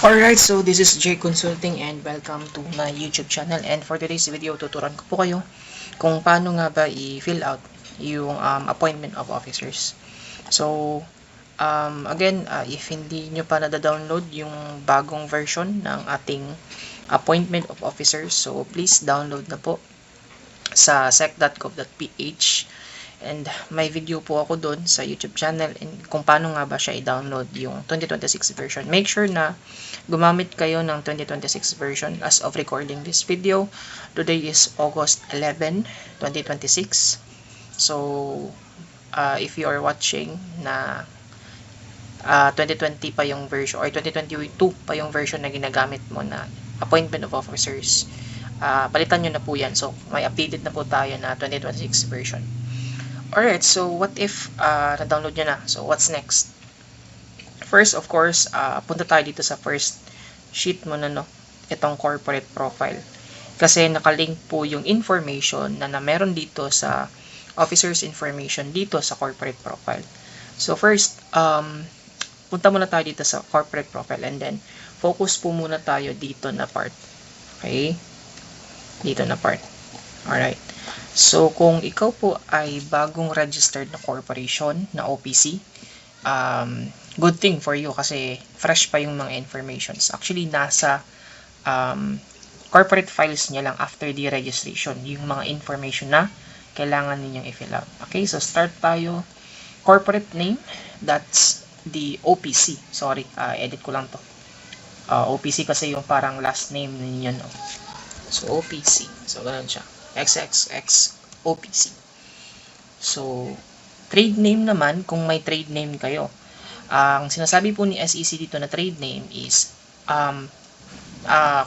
Alright, so this is Jay Consulting and welcome to my YouTube channel. And for today's video, tuturuan ko po kayo kung paano nga ba i-fill out yung appointment of officers. So, again, if hindi nyo pa nada-download yung bagong version ng ating appointment of officers, so please download na po sa sec.gov.ph. And may video po ako doon sa YouTube channel and kung paano nga ba siya i-download yung 2026 version. Make sure na gumamit kayo ng 2026 version as of recording this video. Today is August 11, 2026. So, if you are watching na 2020 pa yung version or 2022 pa yung version na ginagamit mo na appointment of officers, palitan nyo na po yan. So, may updated na po tayo na 2026 version. Alright, so what if na-download nyo na? So, what's next? First, of course, punta tayo dito sa first sheet mo na, no? Itong corporate profile. Kasi nakalink po yung information na meron dito sa officer's information dito sa corporate profile. So, first, punta muna tayo dito sa corporate profile and then focus po muna tayo dito na part. Okay? Dito na part. Alright. So, kung ikaw po ay bagong registered na corporation na OPC, good thing for you kasi fresh pa yung mga informations. Actually, nasa corporate files niya lang after the registration, yung mga information na kailangan ninyong i-fill out. Okay, so start tayo. Corporate name, that's the OPC. Sorry, edit ko lang to. OPC kasi yung parang last name ninyo, no? So, OPC. So, ganun siya. XXX OPC. So, trade name naman, kung may trade name kayo. Ang sinasabi po ni SEC dito na trade name is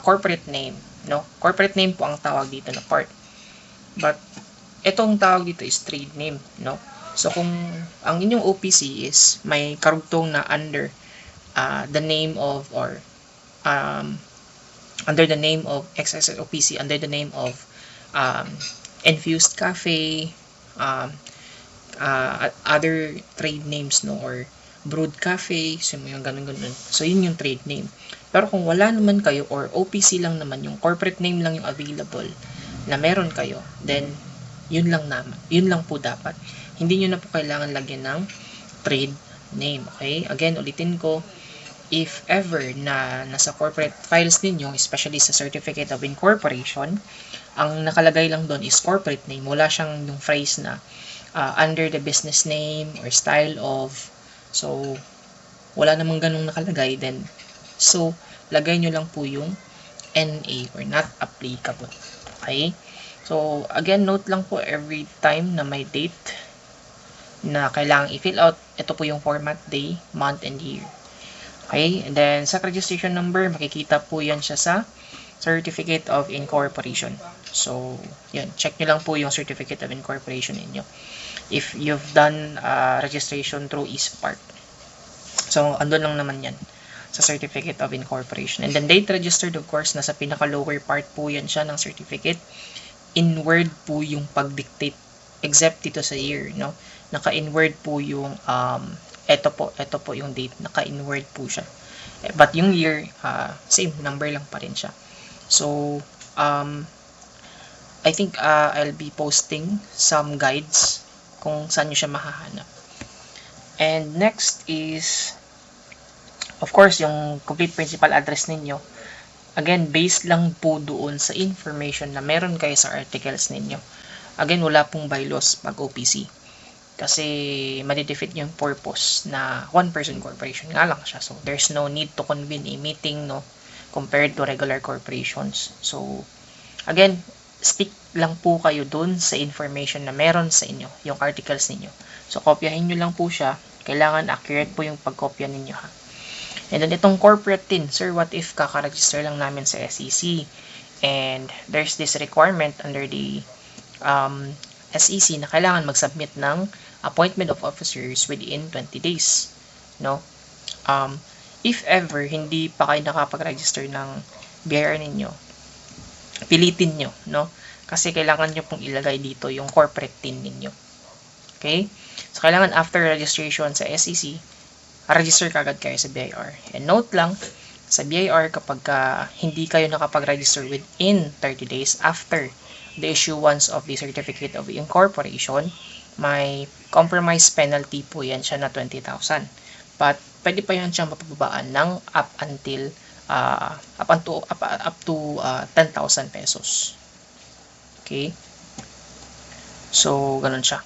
corporate name, no? Corporate name po ang tawag dito na part. But itong tawag dito is trade name, no? So, kung ang inyong OPC is may karugtong na under the name of or under the name of XXX OPC, under the name of Infused Cafe, other trade names, no, or Brewed Cafe, so yung ganun. So, yun yung trade name. Pero kung wala naman kayo, or OPC lang naman, yung corporate name lang yung available na meron kayo, then, yun lang po dapat. Hindi nyo na po kailangan lagyan ng trade name, okay? Again, ulitin ko, if ever na nasa corporate files ninyo, especially sa Certificate of Incorporation, ang nakalagay lang doon is corporate name. Wala siyang yung phrase na under the business name or style of. So, wala namang ganung nakalagay. Then, so, lagay nyo lang po yung NA or not applicable. Okay? So, again, note lang po every time na may date na kailangang i-fill out, ito po yung format, day, month, and year. Okay, and then sa registration number, makikita po yan siya sa Certificate of Incorporation. So, yun, check nyo lang po yung Certificate of Incorporation ninyo if you've done registration through eSpark. So, andun lang naman yan sa Certificate of Incorporation. And then date registered, of course, nasa pinaka-lower part po yan siya ng certificate. In-word po yung pag-dictate, except dito sa year, no? Naka-in-word po yung ito po yung date, naka-inward po siya. But yung year, same, number lang pa rin siya. So, I think I'll be posting some guides kung saan nyo siya mahahanap. And next is, of course, yung complete principal address ninyo. Again, based lang po doon sa information na meron kayo sa articles ninyo. Again, wala pong bylaws pag OPC. Kasi madidefeat yung purpose na one-person corporation nga lang siya. So, there's no need to convene a meeting, no, compared to regular corporations. So, again, stick lang po kayo dun sa information na meron sa inyo, yung articles ninyo. So, kopyahin nyo lang po siya. Kailangan accurate po yung pagkopya ninyo, ha. And then, itong corporate tin, sir, what if kaka-register lang namin sa SEC? And there's this requirement under the SEC na kailangan mag-submit ng appointment of officers within 20 days, no? If ever hindi pa kayo nakapag-register ng BIR ninyo, pilitin nyo, no? Kasi kailangan nyo pong ilagay dito yung corporate tin ninyo. Okay? So, kailangan after registration sa SEC, register kagad kayo sa BIR. And note lang, Sa BIR, kapag hindi kayo nakapag-register within 30 days after the issuance of the Certificate of Incorporation, may compromise penalty po yan siya na 20,000. But pwede pa yan siyang mapababaan ng up to 10,000 pesos. Okay? So, ganun siya.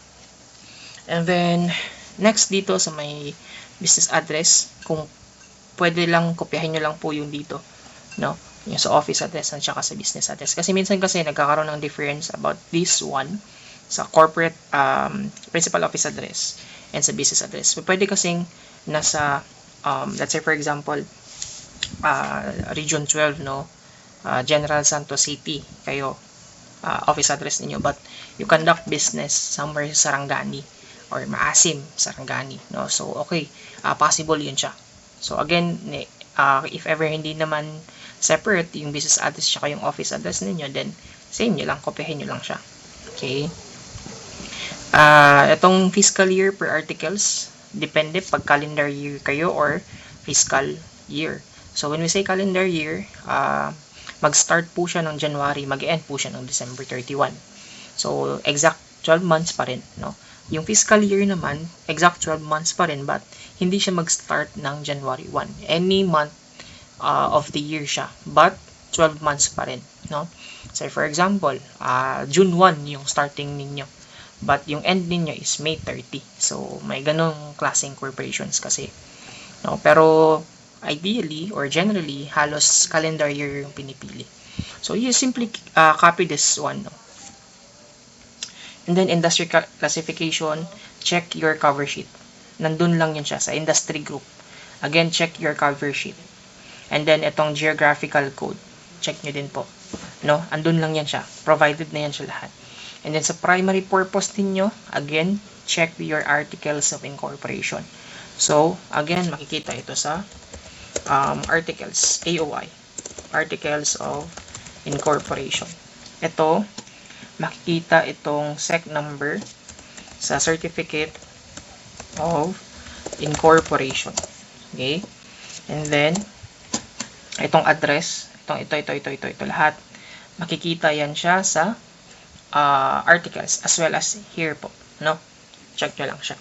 And then, next dito sa may business address, kung pwede lang, kopyahin nyo lang po yung dito, no? Yung sa office address at saka sa business address. Kasi minsan kasi nagkakaroon ng difference about this one sa corporate principal office address and sa business address. Pwede kasing nasa, let's say for example, Region 12, no? General Santos City, kayo, office address ninyo, but you conduct business somewhere sa Sarangani or Maasim, Sarangani, no? So, okay, possible yun siya. So, again, if ever hindi naman separate yung business address tsaka yung office address ninyo, then same nyo lang, kopyahin nyo lang siya. Okay? Itong fiscal year per articles, depende pag calendar year kayo or fiscal year. So, when we say calendar year, mag-start po siya ng January, mag-end po siya ng December 31. So, exact 12 months pa rin, no? Yung fiscal year naman, exact 12 months pa rin, but hindi siya mag-start ng January 1. Any month of the year siya, but 12 months pa rin, no? So, for example, June 1 yung starting ninyo, but yung end ninyo is May 30. So, may ganong klaseng corporations kasi, no? Pero, ideally, or generally, halos calendar year yung pinipili. So, you simply copy this one, no? And then, industry classification, check your cover sheet. Nandun lang yun siya sa industry group. Again, check your cover sheet. And then, itong geographical code, check nyo din po. No? Andun lang yan siya. Provided na yan siya lahat. And then, sa primary purpose ninyo, again, check your articles of incorporation. So, again, makikita ito sa articles, AOI. Articles of Incorporation. Ito, makikita itong SEC number sa Certificate of Incorporation. Okay? And then, itong address, ito lahat, makikita yan siya sa articles as well as here po. No? Check nyo lang siya.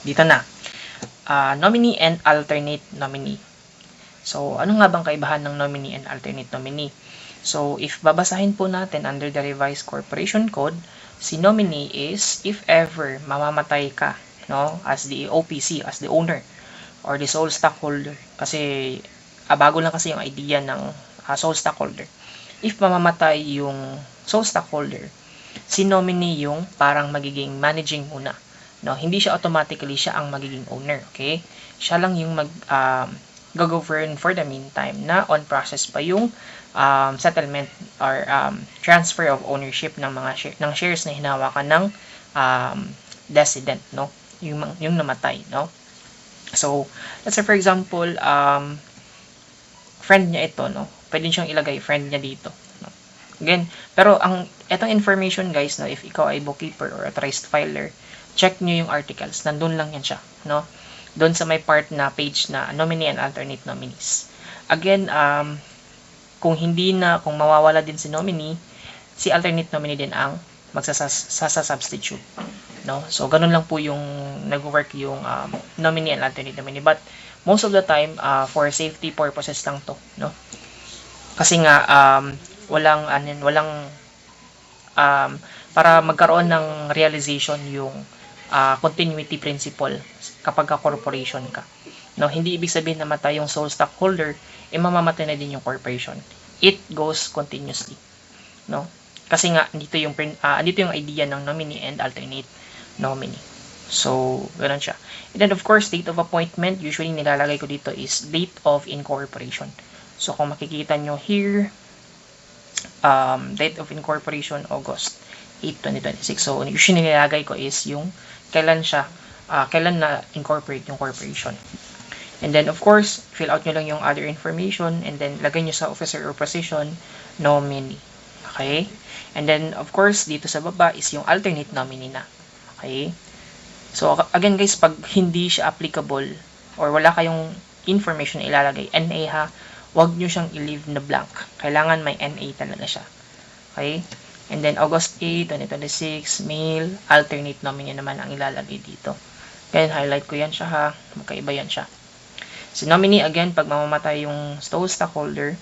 Dito na. Nominee and alternate nominee. So, ano nga bang kaibahan ng nominee and alternate nominee? So, if babasahin po natin under the revised corporation code, si nominee is if ever mamamatay ka, no, as the OPC, as the owner or the sole stockholder. Kasi bago lang kasi yung idea ng sole stockholder. If mamamatay yung sole stockholder, si nominee yung parang magiging managing muna. No, hindi siya automatically siya ang magiging owner, okay? Siya lang yung govern for the meantime na on process pa yung settlement or transfer of ownership ng mga ng shares na hinawakan ng decedent, no? Yung namatay, no? So, let's say for example, friend niya ito, no? Pwede siyang ilagay friend niya dito, no? Again, pero etong information guys, no, if ikaw ay bookkeeper or authorized filer, check nyo yung articles. Nandun lang yan siya, no? Doon sa may part na page na nominee and alternate nominees. Again, kung mawawala din si nominee, si alternate nominee din ang magsasubstitute, no? So, ganun lang po yung nag-work yung nominee and alternate nominee. But, most of the time, for safety purposes lang to, no? Kasi nga, para magkaroon ng realization yung continuity principle kapag corporation ka. No, hindi ibig sabihin na matay yung sole stockholder, mamamatay na din yung corporation. It goes continuously. No? Kasi nga dito yung idea ng nominee and alternate nominee. So, ganoon siya. And then of course, date of appointment, usually nilalagay ko dito is date of incorporation. So, kung makikita nyo here, date of incorporation, August 8, 2026. So, usually nilalagay ko is yung kailan na incorporate yung corporation. And then, of course, fill out nyo lang yung other information and then lagay nyo sa officer or position, nominee. Okay? And then, of course, dito sa baba is yung alternate nominee na. Okay? So, again guys, pag hindi siya applicable or wala kayong information na ilalagay. NA ha, huwag nyo siyang i-leave na blank. Kailangan may NA talaga siya. Okay? And then, August 8, 2026, male, alternate nominee naman ang ilalagay dito. Kaya highlight ko yan siya ha, magkaiba yan siya. Si nominee, again, pag mamamatay yung sole stockholder,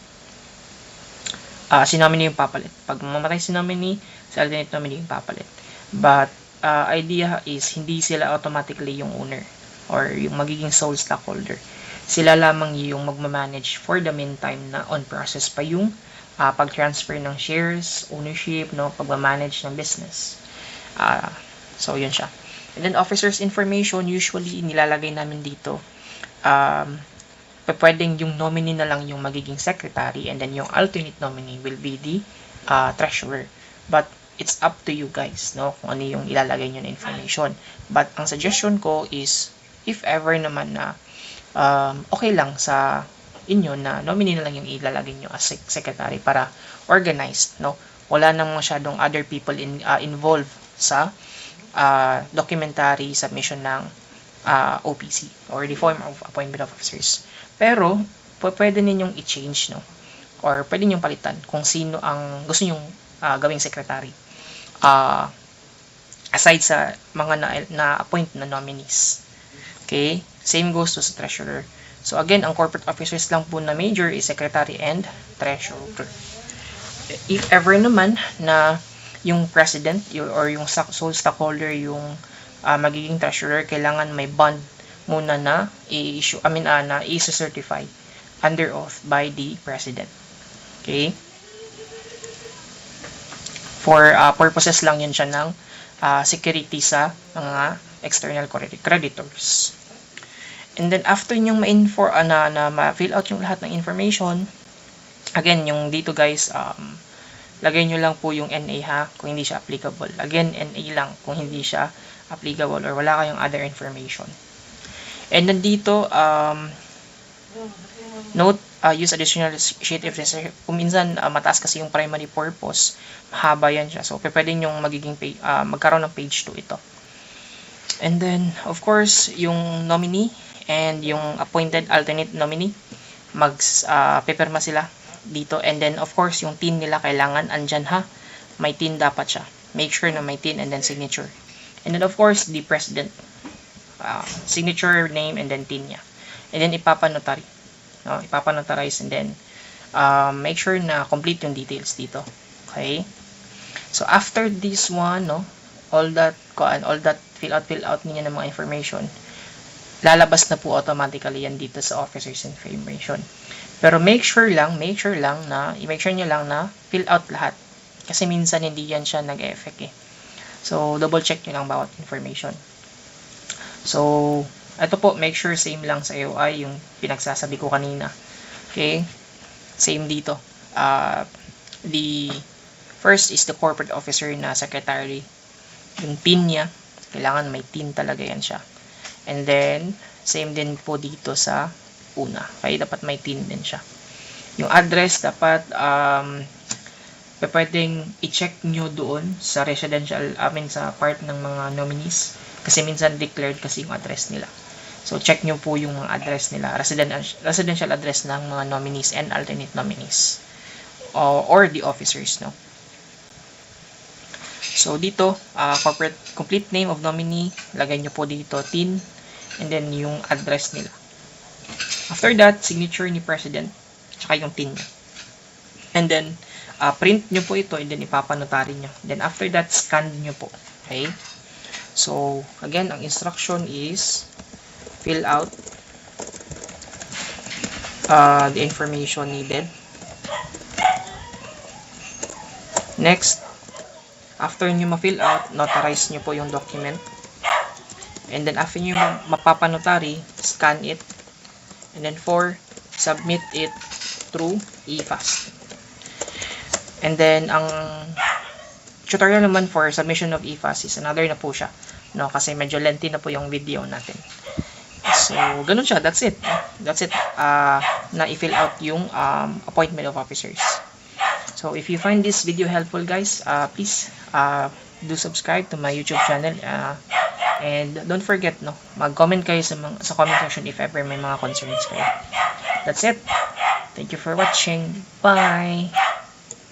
si nominee yung papalit. Pag mamamatay si nominee, si alternate nominee yung papalit. But, idea is, hindi sila automatically yung owner or yung magiging sole stockholder. Sila lamang yung magmamanage for the meantime na on process pa yung pag-transfer ng shares, ownership, no, pag-manage ng business. So, yun siya. And then, officer's information, usually, nilalagay namin dito. Pwedeng yung nominee na lang yung magiging secretary and then yung alternate nominee will be the treasurer. But, it's up to you guys, no, kung ano yung ilalagay nyo na information. But, ang suggestion ko is, if ever naman na okay lang sa inyo na nominee na lang yung ilalagay nyo as secretary para organized, no? Wala nang masyadong other people involved sa documentary submission ng OPC or the form of appointment of officers. Pero, pwede ninyong i-change, no? Or pwede ninyong palitan kung sino ang gusto nyong gawing secretary. Aside sa mga na-appoint na nominees. Okay? Same goes to sa treasurer. So again, ang corporate officers lang po na major is secretary and treasurer. If ever naman na yung president or yung sole stockholder yung magiging treasurer, kailangan may bond muna na i-issue, na i-certify under oath by the president. Okay? For purposes lang yun siya ng security sa mga external creditors. And then, after nyong ma-fill out yung lahat ng information, again, yung dito guys, lagay nyo lang po yung NA ha, kung hindi siya applicable. Again, NA lang kung hindi siya applicable or wala kayong other information. And then dito, note, use additional sheet if necessary. Kung minsan, mataas kasi yung primary purpose, mahaba yan siya. So, pwede nyong magkaroon ng page 2 ito. And then, of course, yung nominee and yung appointed alternate nominee, pipirma sila dito. And then, of course, yung tin nila kailangan andyan ha. May tin dapat siya. Make sure na may tin and then signature. And then, of course, the president. Signature, name, and then tin niya. And then, ipapanotary. No? Ipapanotarize and then, make sure na complete yung details dito. Okay? So, after this one, no, all that fill out niya ng mga information, lalabas na po automatically yan dito sa officer's information. Pero make sure nyo lang na fill out lahat. Kasi minsan hindi yan siya nag-e-effect eh. So, double check nyo lang bawat information. So, ito po, make sure same lang sa AOI yung pinagsasabi ko kanina. Okay? Same dito. The first is the corporate officer na secretary. Yung tin niya, kailangan may tin talaga yan siya. And then, same din po dito sa una. Kaya dapat may tin din siya. Yung address, dapat pwedeng i-check nyo doon sa residential, sa part ng mga nominees. Kasi minsan declared kasi yung address nila. So, check nyo po yung mga address nila. Residential address ng mga nominees and alternate nominees. Or the officers, no? So, dito, corporate complete name of nominee, lagay nyo po dito, tin, and then yung address nila. After that, signature ni president, tsaka yung tin niya. And then, print nyo po ito, and then ipapanotary nyo. Then, after that, scan nyo po. Okay? So, again, ang instruction is, fill out the information needed. Next, after nyo ma-fill out, notarize nyo po yung document. And then, after nyo mapapanotary, scan it. And then, 4, submit it through eFast. And then, ang tutorial naman for submission of eFast is another na po siya. No? Kasi medyo lengthy na po yung video natin. So, ganun siya. That's it. That's it. Na i-fill out yung appointment of officers. So, if you find this video helpful, guys, please do subscribe to my YouTube channel. And don't forget, no, mag-comment kayo sa comment section if ever may mga concerns kayo. That's it. Thank you for watching. Bye!